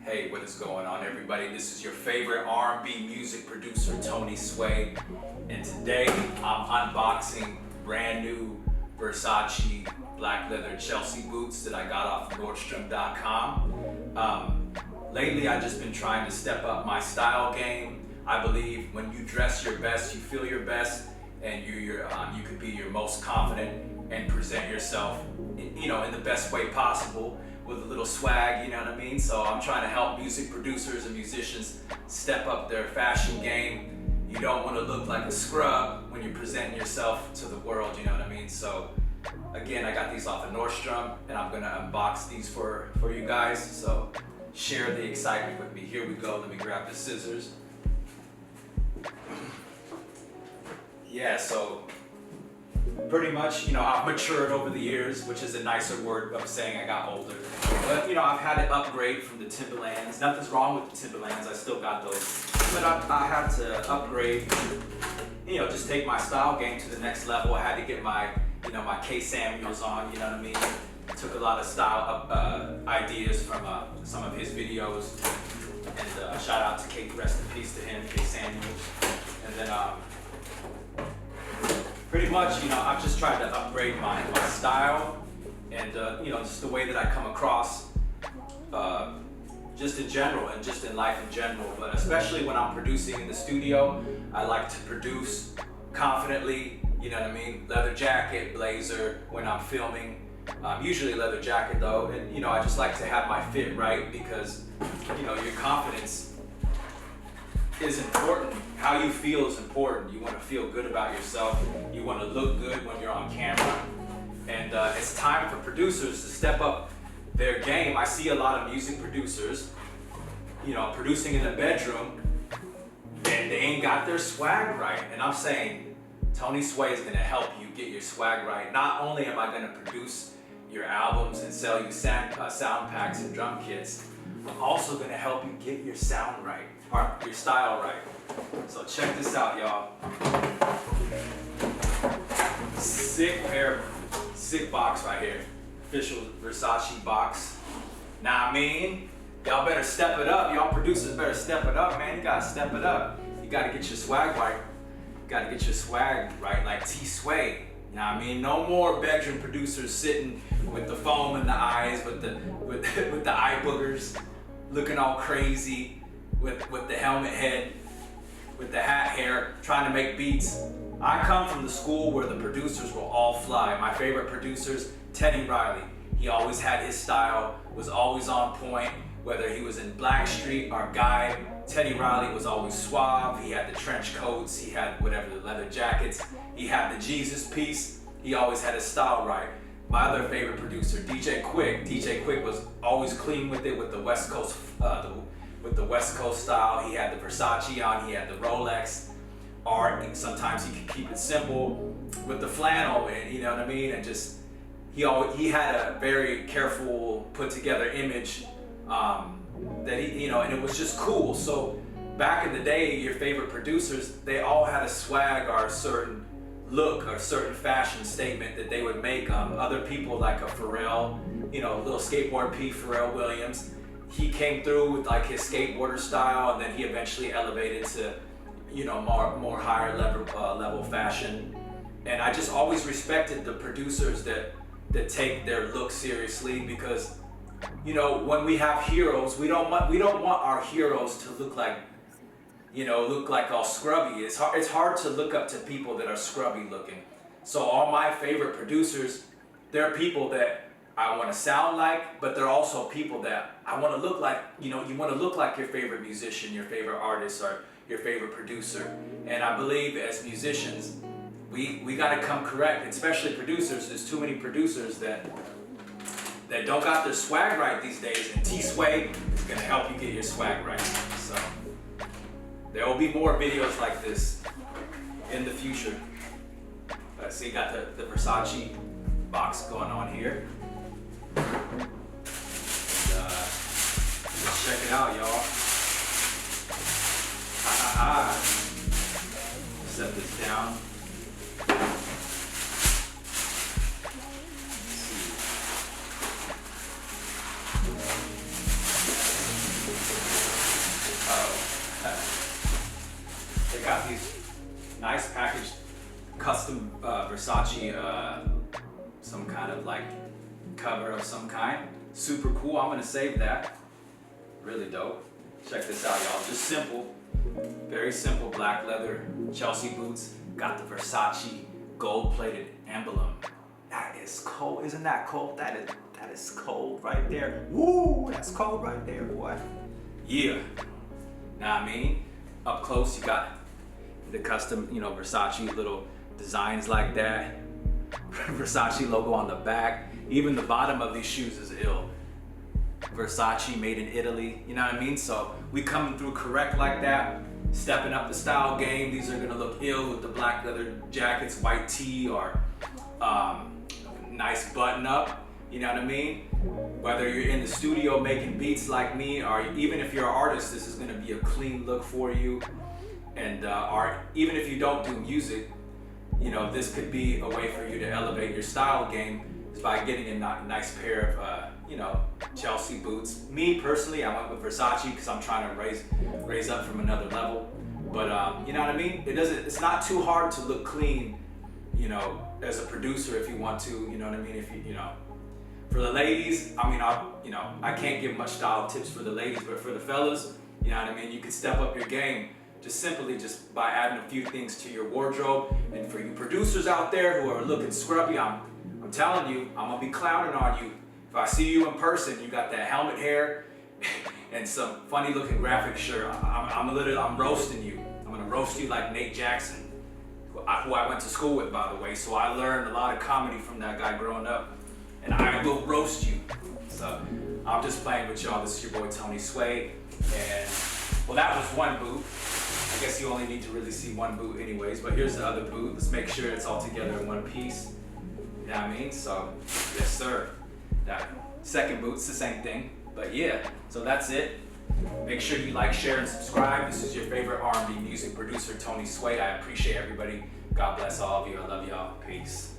Hey, what is going on, everybody? This is your favorite R&B music producer, Tony Sway, and today I'm unboxing brand new Versace black leather Chelsea boots that I got off Nordstrom.com. Lately, I've just been trying to step up my style game. I believe when you dress your best, you feel your best, and you could be your most confident and present yourself, in the best way possible with a little swag, you know what I mean? So I'm trying to help music producers and musicians step up their fashion game. You don't want to look like a scrub when you're presenting yourself to the world, you know what I mean? So again, I got these off of Nordstrom, and I'm gonna unbox these for you guys. So share the excitement with me. Here we go. Let me grab the scissors. Yeah, so pretty much, I've matured over the years, which is a nicer word of saying I got older. But, I've had to upgrade from the Timberlands. Nothing's wrong with the Timberlands, I still got those. But I had to upgrade, just take my style game to the next level. I had to get my, my K. Samuels on, you know what I mean? Took a lot of style ideas from some of his videos. And shout out to K, rest in peace to him, K. Samuels. And then, pretty much, I've just tried to upgrade my style and, just the way that I come across, just in general and just in life in general. But especially when I'm producing in the studio, I like to produce confidently, you know what I mean? Leather jacket, blazer when I'm filming. Usually leather jacket though. And, I just like to have my fit right because, your confidence is important. How you feel is important. You want to feel good about yourself. You want to look good when you're on camera. And it's time for producers to step up their game. I see a lot of music producers, producing in the bedroom, and they ain't got their swag right. And I'm saying Tony Sway is going to help you get your swag right. Not only am I going to produce your albums and sell you sound packs and drum kits, I'm also going to help you get your sound right, or your style right. So check this out, y'all. Sick box right here. Official Versace box. Nah, I mean, y'all better step it up. Y'all producers better step it up, man. You gotta step it up. You gotta get your swag right. You gotta get your swag right, like T Sway. You know what I mean? No more bedroom producers sitting with the foam in the eyes, with the eye boogers, looking all crazy, with the helmet head, with the hat hair, trying to make beats. I come from the school where the producers were all fly. My favorite producers, Teddy Riley. He always had his style, was always on point, whether he was in Blackstreet or Guy. Teddy Riley was always suave. He had the trench coats, he had whatever, the leather jackets, he had the Jesus piece. He always had his style right. My other favorite producer, DJ Quick. DJ Quick was always clean with it, with the West Coast, with the West Coast style. He had the Versace on, he had the Rolex, or sometimes he could keep it simple with the flannel, and you know what I mean? And just, he had a very careful, put together image that he, and it was just cool. So back in the day, your favorite producers, they all had a swag or a certain look or a certain fashion statement that they would make. Other people like a Pharrell, little skateboard P, Pharrell Williams, he came through with like his skateboarder style, and then he eventually elevated to, more higher level fashion. And I just always respected the producers that take their look seriously, because, when we have heroes, we don't want our heroes to look like, all scrubby. It's hard to look up to people that are scrubby looking. So all my favorite producers, they're people that I want to sound like, but they're also people that I want to look like. You want to look like your favorite musician, your favorite artist, or your favorite producer. And I believe as musicians, we got to come correct, especially producers. There's too many producers that don't got their swag right these days, and T Sway is going to help you get your swag right. So there will be more videos like this in the future. Let's see, got the Versace box going on here. Let's check it out, y'all. Set this down. Let's see. Versace, some kind of like cover of some kind. Super cool. I'm gonna save that. Really dope. Check this out, y'all. Just simple, very simple black leather Chelsea boots. Got the Versace gold-plated emblem. That is cold. Isn't that cold? That is cold right there. Woo! That's cold right there, boy. Yeah. Know what I mean? Up close, you got the custom, you know, Versace little designs like that. Versace logo on the back. Even the bottom of these shoes is ill. Versace made in Italy, you know what I mean? So we coming through correct like that, stepping up the style game. These are gonna look ill with the black leather jackets, white tee, or nice button up, you know what I mean? Whether you're in the studio making beats like me, or even if you're an artist, this is gonna be a clean look for you. And or even if you don't do music, you know, this could be a way for you to elevate your style game is by getting a nice pair of, you know, Chelsea boots. Me personally, I went with Versace because I'm trying to raise up from another level. But you know what I mean? It's not too hard to look clean, you know, as a producer if you want to, you know what I mean? If you know, for the ladies, I mean, I can't give much style tips for the ladies, but for the fellas, you know what I mean? You can step up your game just by adding a few things to your wardrobe. And for you producers out there who are looking scrubby, I'm telling you, I'm gonna be clowning on you. If I see you in person, you got that helmet hair and some funny looking graphic shirt, I'm roasting you. I'm gonna roast you like Nate Jackson, who I went to school with, by the way. So I learned a lot of comedy from that guy growing up, and I will roast you. So I'm just playing with y'all. This is your boy Tony Sway, and well, that was one boot. I guess you only need to really see one boot anyways, but here's the other boot. Let's make sure it's all together in one piece. You know what I mean? So, yes sir. That second boot's the same thing, but yeah, so that's it. Make sure you like, share, and subscribe. This is your favorite R&B music producer, Tony Sway. I appreciate everybody. God bless all of you. I love y'all. Peace.